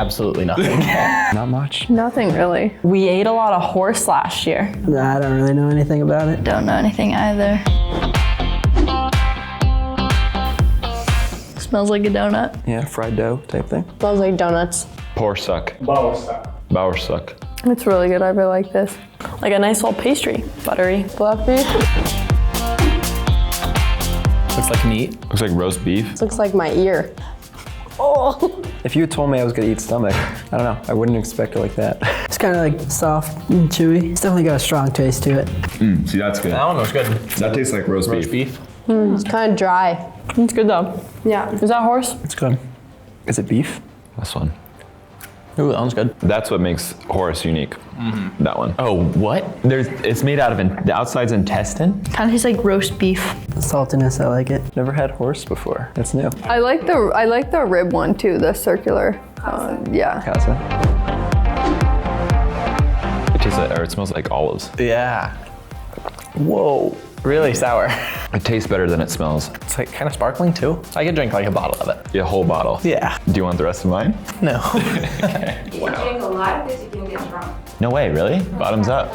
Absolutely nothing. Not much. Nothing really. We ate a lot of horse last year. I don't really know anything about it. Don't know anything either. Smells like a donut. Yeah, fried dough type thing. Smells like donuts. Porsak. Bauersuck. It's really good. I really like this. Like a nice little pastry. Buttery. Fluffy. Looks like meat. Looks like roast beef. This looks like my ear. Oh. If you had told me I was gonna eat stomach, I don't know, I wouldn't expect it like that. It's kind of like soft and chewy. It's definitely got a strong taste to it. See, that's good. That one was good. That tastes like roast beef. It's kind of dry. It's good though. Yeah. Is that horse? It's good. Is it beef? This one. Ooh, that one's good. That's what makes horse unique. That one. Oh, what? It's made out of, the outside's intestine? Kind of tastes like roast beef. The saltiness, I like it. Never had horse before. That's new. I like the rib one too, the circular. Yeah. Kazakh. It tastes like, or it smells like olives. Yeah. Whoa. Really sour. It tastes better than it smells. It's like kind of sparkling too. I could drink like a bottle of it. Yeah, a whole bottle. Yeah. Do you want the rest of mine? No. Okay. If you drink a lot of this, you can get drunk. No way, really? Bottoms up.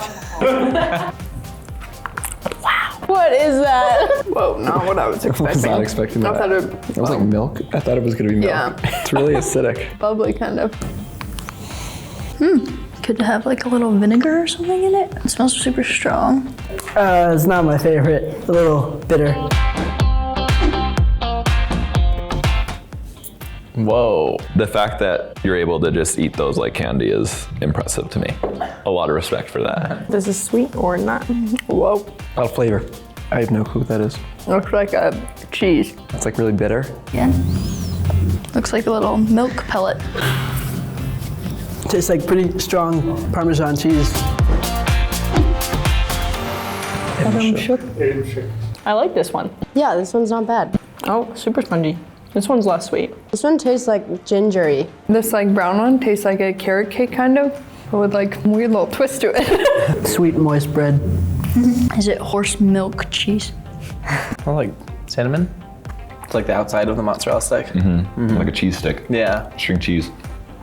What is that? Whoa, not what I was I expecting. was not expecting I that. thought It was like milk. I thought it was gonna be milk. Yeah. It's really acidic. bubbly kind of. Could have like a little vinegar or something in it. It smells super strong. It's not my favorite. A little bitter. Whoa. The fact that you're able to just eat those like candy is impressive to me. A lot of respect for that. This is sweet or not? Whoa. A lot of flavor. I have no clue what that is. Looks like a cheese. It's like really bitter. Yeah. Looks like a little milk pellet. Tastes like pretty strong Parmesan cheese. I like this one. Yeah, this one's not bad. Oh, super spongy. This one's less sweet. This one tastes like gingery. This like brown one tastes like a carrot cake kind of, but with like weird little twist to it. Sweet, moist bread. Is it horse milk cheese? I like cinnamon. It's like the outside of the mozzarella stick. Like a cheese stick. Yeah. String cheese.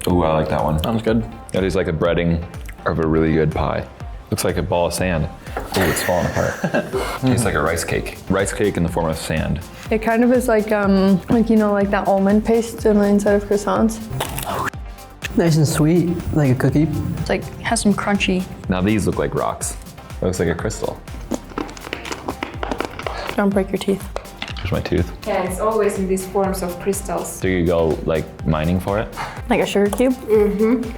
Ooh, I like that one. Sounds good. That is like a breading of a really good pie. Looks like a ball of sand. Ooh, it's falling apart. Tastes like a rice cake. Rice cake in the form of sand. It kind of is like you know, like that almond paste on the inside of croissants. Nice and sweet, like a cookie. It's like, has some crunchy. Now these look like rocks. It looks like a crystal. Don't break your teeth. Here's my tooth. Yeah, it's always in these forms of crystals. Do you go like mining for it? Like a sugar cube?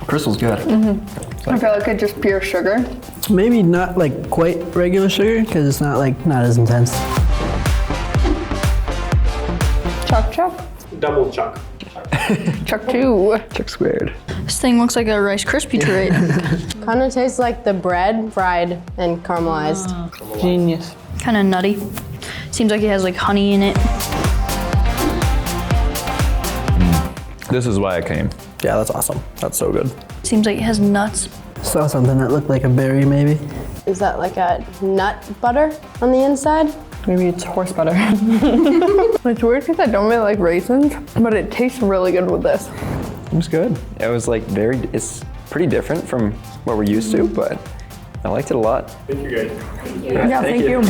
Crystal's good. I feel like it's just pure sugar. Maybe not like quite regular sugar, because it's not as intense. Chak-chak? Double chuck. Chak-2. Chak squared. This thing looks like a Rice Krispie treat. Kind of tastes like the bread fried and caramelized. Genius. Kind of nutty. Seems like it has like honey in it. This is why I came. Yeah, that's awesome. That's so good. Seems like it has nuts. Saw something that looked like a berry, maybe. Is that like a nut butter on the inside? Maybe it's horse butter. It's weird because I don't really like raisins, but it tastes really good with this. It was good. It was like it's pretty different from what we're used to, but I liked it a lot. Thank you guys. Yeah, thank you.